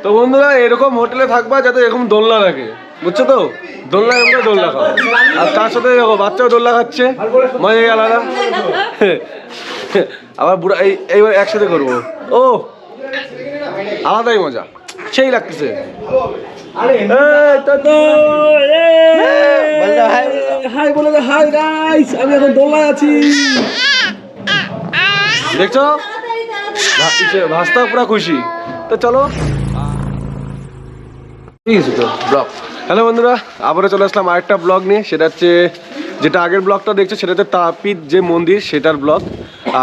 তো বন্ধুরা এরকম হোটেলে থাকবা যাতে এরকম দোলনা থাকে, বুঝছো তো? দোলনা এরকম দোলনা খাও, আর তার সাথে দেখো বাচ্চাও দোলনা খাচ্ছে, মজা আলাদা। আবার বুড়া এইবার একসাথে করবো, ও আলাদাই মজা, সেই লাগতেছে। হাই বলে দে, হাই গাইস, আমি এখন দোলনায় আছি, দেখছো? ভাস্তা পুরা খুশি। তো চলো ব্লগ। হ্যালো বন্ধুরা, আবারও চলে আসলাম আরেকটা ব্লগ নিয়ে। সেটা হচ্ছে যেটা আগের ব্লগটা দেখছো সেটা হচ্ছে তারাপীঠ যে মন্দির সেটার ব্লগ।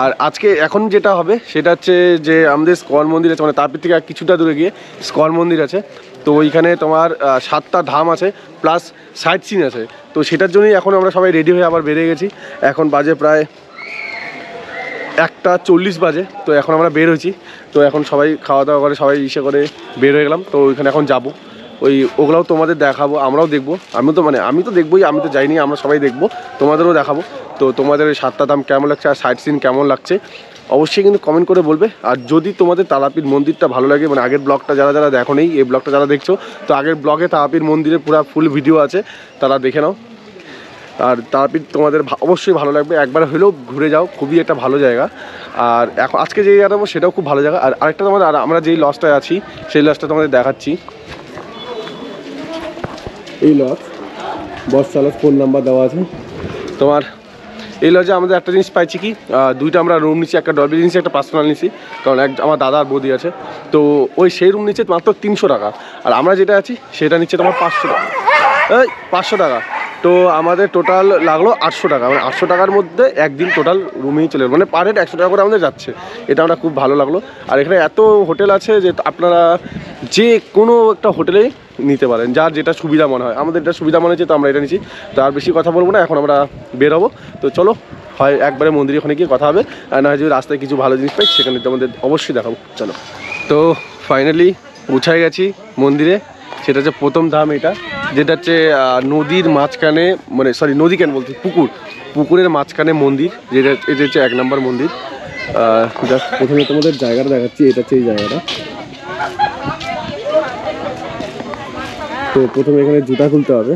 আর আজকে এখন যেটা হবে সেটা হচ্ছে যে আমাদের স্কল মন্দির আছে, মানে তারাপীঠ থেকে কিছুটা দূরে গিয়ে স্কল মন্দির আছে। তো ওইখানে তোমার 7টা ধাম আছে প্লাস সাইট সিন আছে। তো সেটার জন্যই এখন আমরা সবাই রেডি হয়ে আবার বেরিয়ে গেছি। এখন বাজে প্রায় 1:40 বাজে। তো এখন আমরা বের হয়েছি। তো এখন সবাই খাওয়া দাওয়া করে সবাই করে বের হয়ে গেলাম। তো ওইখানে এখন যাবো, ওগুলোও তোমাদের দেখাবো, আমরাও দেখবো। আমি তো দেখবোই, আমি তো যাইনি, আমরা সবাই দেখবো, তোমাদেরও দেখাবো। তো তোমাদের ওই 7টা ধাম কেমন লাগছে আর সাইট সিন কেমন লাগছে অবশ্যই কিন্তু কমেন্ট করে বলবে। আর যদি তোমাদের তারাপীঠ মন্দিরটা ভালো লাগে, মানে আগের ব্লগটা যারা দেখো নেই, এই ব্লগটা যারা দেখছো, তো আগের ব্লগে তারাপীঠ মন্দিরের পুরো ফুল ভিডিও আছে, তারা দেখে নাও। আর তারাপীঠ তোমাদের অবশ্যই ভালো লাগবে, একবার হলেও ঘুরে যাও, খুবই একটা ভালো জায়গা। আর এখন আজকে যে জায়গাটা যাবো সেটাও খুব ভালো জায়গা। আর আরেকটা তোমাদের, আর আমরা যেই লজটায় আছি সেই লজটা তোমাদের দেখাচ্ছি। এই লজ বর্ষালজ ফোন নাম্বার দেওয়া আছে তোমার। এই লজে আমাদের একটা জিনিস পাইছি কি, 2টা আমরা রুম নিচ্ছি, একটা ডবল নিচ্ছি, একটা পার্সোনাল নিচ্ছি, কারণ আমার দাদা আর বৌদি আছে। তো সেই রুম নিচ্ছে মাত্র 300 টাকা, আর আমরা যেটা আছি সেটা নিচ্ছে তোমার 500 টাকা। 500 টাকা। তো আমাদের টোটাল লাগলো 800 টাকা, মানে 800 টাকার মধ্যে একদিন টোটাল রুমেই চলে, মানে পার হেড 100 টাকা করে আমাদের যাচ্ছে। এটা আমরা খুব ভালো লাগলো। আর এখানে এত হোটেল আছে যে আপনারা যে কোনো একটা হোটেলেই নিতে পারেন, যার যেটা সুবিধা মনে হয়। আমাদের এটা সুবিধা মনে হচ্ছে, তো আমরা এটা নিচ্ছি। তো আর বেশি কথা বলবো না, এখন আমরা বের হবো। তো চলো, হয় একবারে মন্দিরে ওখানে গিয়ে কথা হবে, আর না হয় যদি রাস্তায় কিছু ভালো জিনিস পাই সেখানে তোমাদের অবশ্যই দেখাবো। চলো, তো ফাইনালি পৌঁছায় গেছি মন্দিরে। সেটা হচ্ছে প্রথম ধাম, এটা যেটা হচ্ছে নদীর মাঝখানে, মানে সরি নদী কেন বলছি, পুকুরের মাঝখানে মন্দির, এটা হচ্ছে 1 নম্বর মন্দির। জাস্ট প্রথমে তোমাদের জায়গাটা দেখাচ্ছি, এটা হচ্ছে এই জায়গাটা। তো প্রথমে এখানে জুতা খুলতে হবে।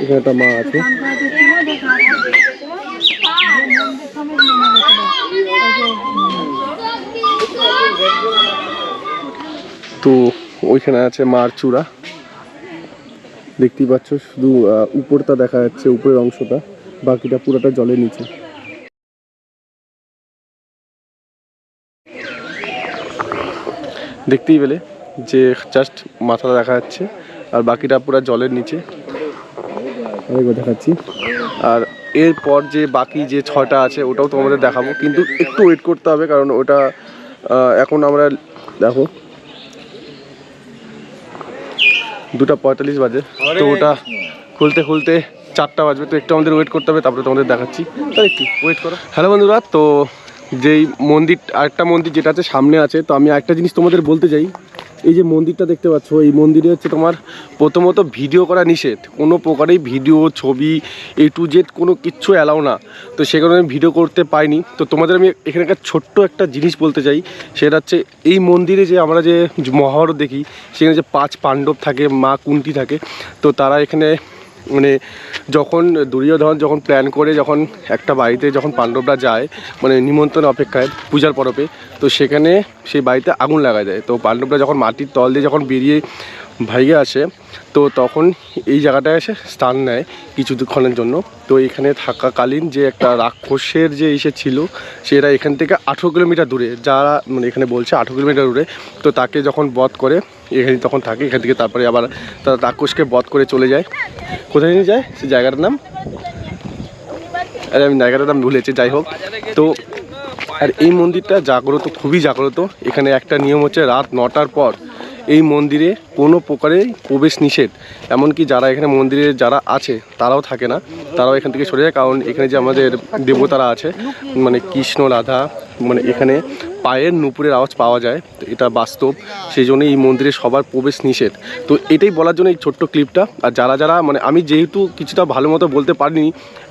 এখানে একটা মা আছে। তো ওইখানে আছে মার চূড়া, দেখতেই পাচ্ছ, শুধু উপরটা দেখা যাচ্ছে, উপরের অংশটা, বাকিটা পুরোটা জলের নিচে। দেখতেই পেলে যে জাস্ট মাথাটা দেখা যাচ্ছে, আর বাকিটা পুরো জলের নিচে। আরেকবার দেখাচ্ছি। আর এরপর যে বাকি যে 6টা আছে ওটাও তোমাদের দেখাবো, কিন্তু একটু ওয়েট করতে হবে, কারণ ওটা এখন আমরা দেখো 2:45 বাজে। তো ওটা খুলতে 4টা বাজবে। তো একটু আমাদের ওয়েট করতে হবে, তারপরে তোমাদের দেখাচ্ছি। তাই একটু ওয়েট করো। হ্যালো বন্ধুরা, তো যেই মন্দির, আরেকটা মন্দির যেটা আছে সামনে আছে, তো আমি একটা জিনিস তোমাদের বলতে চাই। এই যে মন্দিরটা দেখতে পাচ্ছ, এই মন্দিরে হচ্ছে তোমার প্রথমত ভিডিও করা নিষেধ, কোনো প্রকারেই ভিডিও, ছবি, A to Z কোনো কিচ্ছু অ্যালাউ না। তো সেখানে আমি ভিডিও করতে পাইনি। তো তোমাদের আমি এখানকার ছোট্ট একটা জিনিস বলতে চাই, সেটা হচ্ছে এই মন্দিরে যে আমরা যে মহাভারত দেখি, সেখানে যে 5 পাণ্ডব থাকে, মা কুন্তি থাকে। তো তারা এখানে মানে যখন দুর্যোধন যখন প্ল্যান করে, যখন একটা বাড়িতে যখন পাণ্ডবরা যায়, মানে নিমন্ত্রণ অপেক্ষায় পূজার পরবে, তো সেখানে সেই বাড়িতে আগুন লাগায় দেয়। তো পাণ্ডবরা যখন মাটির তল দিয়ে যখন বেরিয়ে ভাইগে আসে, তো তখন এই জায়গাটায় এসে স্থান নেয় কিছুক্ষণের জন্য। তো এখানে থাকাকালীন যে একটা রাক্ষসের যে ছিল, সেটা এখান থেকে 18 কিলোমিটার দূরে, যারা মানে এখানে বলছে 18 কিলোমিটার দূরে। তো তাকে যখন বধ করে এখানে তখন থাকে, এখান থেকে তারপরে আবার তারা রাক্ষসকে বধ করে চলে যায়। কোথায় নিয়ে যায় সেই জায়গাটার নাম, আমি জায়গাটার নাম ভুলেছি, যাই হোক। তো আর এই মন্দিরটা জাগ্রত, খুবই জাগ্রত। এখানে একটা নিয়ম হচ্ছে, রাত 9টার পর এই মন্দিরে কোনো প্রকারেই প্রবেশ নিষেধ, এমনকি যারা এখানে মন্দিরে যারা আছে তারাও থাকে না, তারাও এখান থেকে সরে যায়। কারণ এখানে যে আমাদের দেবতারা আছে মানে কৃষ্ণ রাধা, মানে এখানে পায়ের নুপুরের আওয়াজ পাওয়া যায়, এটা বাস্তব। সেই জন্য এই মন্দিরে সবার প্রবেশ নিষেধ। তো এটাই বলার জন্য এই ছোট্ট ক্লিপটা। আর যারা যারা মানে আমি যেহেতু কিছুটা ভালো মতো বলতে পারিনি,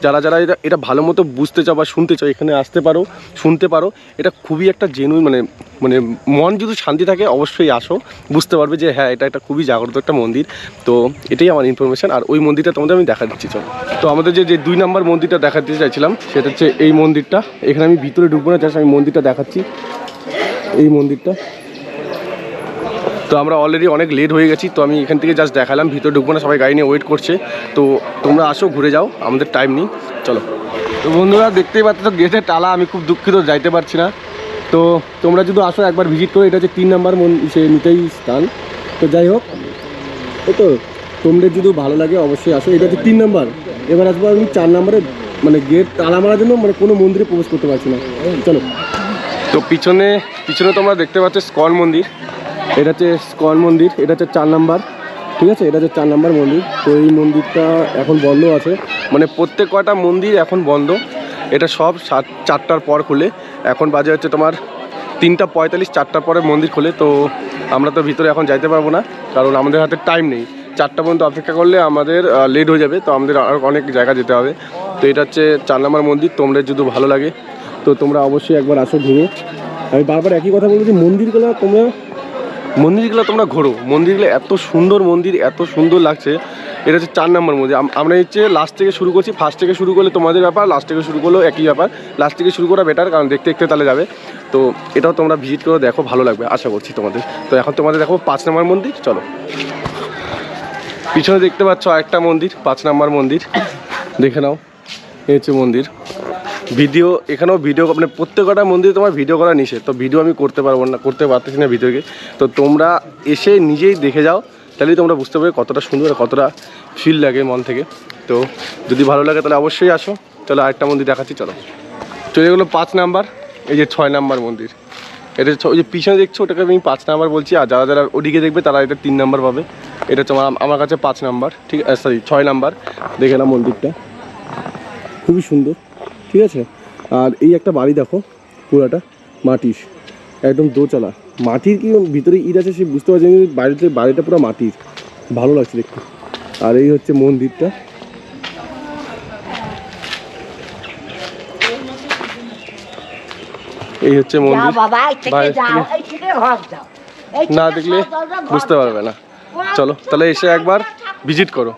যারা যারা এটা ভালো মতো বুঝতে চাও বা শুনতে চাও এখানে আসতে পারো, শুনতে পারো। এটা খুবই একটা জেনুইন মানে মানে মন যদি শান্তি থাকে অবশ্যই আসো, বুঝতে পারবে যে হ্যাঁ এটা একটা খুবই জাগ্রত একটা মন্দির। তো এটাই আমার ইনফরমেশান। আর ওই মন্দিরটা তোমাদের আমি দেখা দিচ্ছি চলো। তো আমাদের যে 2 নম্বর মন্দিরটা দেখাতে চাইছিলাম সেটা হচ্ছে এই মন্দিরটা। এখানে আমি ভিতরে ঢুকবো না, জাস্ট আমি মন্দিরটা দেখাচ্ছি, এই মন্দিরটা। তো আমরা অলরেডি অনেক লেট হয়ে গেছি, তো আমি এখান থেকে জাস্ট দেখালাম, ভিতরে ঢুকবো না, সবাই গাড়ি নিয়ে ওয়েট করছে। তো তোমরা আসো, ঘুরে যাও, আমাদের টাইম নেই, চলো। তো বন্ধুরা দেখতেই পাচ্ছ তো গেটের তালা, আমি খুব দুঃখিত যাইতে পারছি না। তো তোমরা যদি আসো একবার ভিজিট করো, এটা হচ্ছে 3 নম্বর সে নিতেই স্থান। তো যাই হোক, তো তোমাদের যদি ভালো লাগে অবশ্যই আসো, এটা হচ্ছে 3 নম্বর। এবার আসবো আমি 4 নম্বরে, মানে গেট তালা মারার জন্য মানে কোনো মন্দিরে প্রবেশ করতে পারছি না। চলো। তো পিছনে তোমরা দেখতে পাচ্ছ স্কন মন্দির, এটা হচ্ছে স্কন মন্দির, এটা হচ্ছে 4 নম্বর, ঠিক আছে, এটা হচ্ছে 4 নম্বর মন্দির। তো এই মন্দিরটা এখন বন্ধ আছে, মানে প্রত্যেক কয়টা মন্দির এখন বন্ধ, এটা সব 4টার পর খুলে। এখন বাজে হচ্ছে তোমার 3:45, 4টার পরে মন্দির খোলে। তো আমরা তো ভিতরে এখন যাইতে পারবো না, কারণ আমাদের হাতে টাইম নেই। 4টা পর্যন্ত অপেক্ষা করলে আমাদের লেট হয়ে যাবে, তো আমাদের আর অনেক জায়গা যেতে হবে। তো এটা হচ্ছে 4 নম্বর মন্দির। তোমাদের যদি ভালো লাগে তো তোমরা অবশ্যই একবার আসো ঘুরে। আমি বারবার একই কথা বলবো যে মন্দিরগুলো তোমরা ঘোরো, মন্দিরগুলো এত সুন্দর মন্দির, এত সুন্দর লাগছে। এটা হচ্ছে 4 নম্বর মন্দির। আমরা হচ্ছে লাস্ট থেকে শুরু করছি, ফার্স্ট থেকে শুরু করলে তোমাদের ব্যাপার, লাস্ট থেকে শুরু করলেও একই ব্যাপার। লাস্ট থেকে শুরু করা বেটার, কারণ দেখতে দেখতে তাহলে যাবে। তো এটাও তোমরা ভিজিট করে দেখো, ভালো লাগবে আশা করছি তোমাদের। তো এখন তোমাদের দেখো 5 নম্বর মন্দির, চলো। পিছনে দেখতে পাচ্ছ আরেকটা মন্দির, 5 নম্বর মন্দির, দেখে নাও। এই হচ্ছে মন্দির। ভিডিও এখানেও ভিডিও মানে প্রত্যেকটা মন্দিরে তোমার ভিডিও করা নিষেধ, তো ভিডিও আমি করতে পারতেছি না ভিতরে। তো তোমরা এসে নিজেই দেখে যাও, তাহলেই তোমরা বুঝতে পারবে কতটা সুন্দর, কতটা ফিল লাগে মন থেকে। তো যদি ভালো লাগে তাহলে অবশ্যই আসো। চলো আরেকটা মন্দির দেখাচ্ছি, চলো। চলে গেলো 5 নাম্বার, এই যে 6 নম্বর মন্দির। এটা ওই যে পিছনে দেখছো ওটাকে আমি 5 নাম্বার বলছি, আর যারা যারা ওদিকে দেখবে তারা এটা 3 নাম্বার পাবে। এটা হচ্ছে আমার কাছে 5 নাম্বার, ঠিক আছে, সরি 6 নাম্বার। দেখে নাও মন্দিরটা খুবই সুন্দর, ঠিক আছে। আর এই একটা বাড়ি দেখো, পুরাটা মাটির, একদম দোতলা, মাটির কি ভিতরে ইট আছে সে বুঝতে পারছি, বাড়িটা পুরো মাটির, ভালো লাগছে দেখতে। আর এই হচ্ছে মন্দিরটা, এই হচ্ছে মন্দির। না দেখলে বুঝতে পারবে না, চলো তাহলে এসে একবার ভিজিট করো।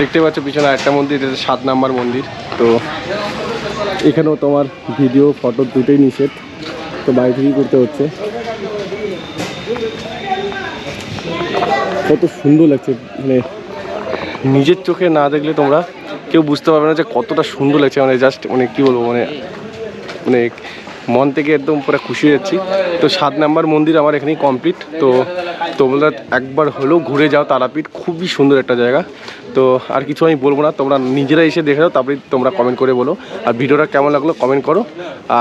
দেখতে পাচ্ছ পিছনে একটা মন্দির, এটা 7 নম্বর মন্দির। তো এখানেও তোমার ভিডিও ফটো দুটোই নিষেধ, তো বাইরে থেকেই করতে হচ্ছে। কত সুন্দর লাগছে, মানে নিজের চোখে না দেখলে তোমরা কেউ বুঝতে পারবে না যে কতটা সুন্দর লাগছে। মানে জাস্ট মানে কী বলবো, মানে মানে মন থেকে একদম পুরো খুশি হয়ে যাচ্ছি। তো 7 নম্বর মন্দির আমার এখানেই কমপ্লিট। তো তোমরা একবার হলেও ঘুরে যাও তারাপীঠ, খুবই সুন্দর একটা জায়গা। তো আর কিছু আমি বলবো না, তোমরা নিজেরা এসে দেখে দাও, তারপরে তোমরা কমেন্ট করে বলো। আর ভিডিওটা কেমন লাগলো কমেন্ট করো।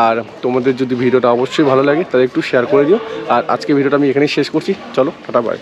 আর তোমাদের যদি ভিডিওটা অবশ্যই ভালো লাগে তাহলে একটু শেয়ার করে দিও। আর আজকে ভিডিওটা আমি এখানেই শেষ করছি, চলো টাটা বাই।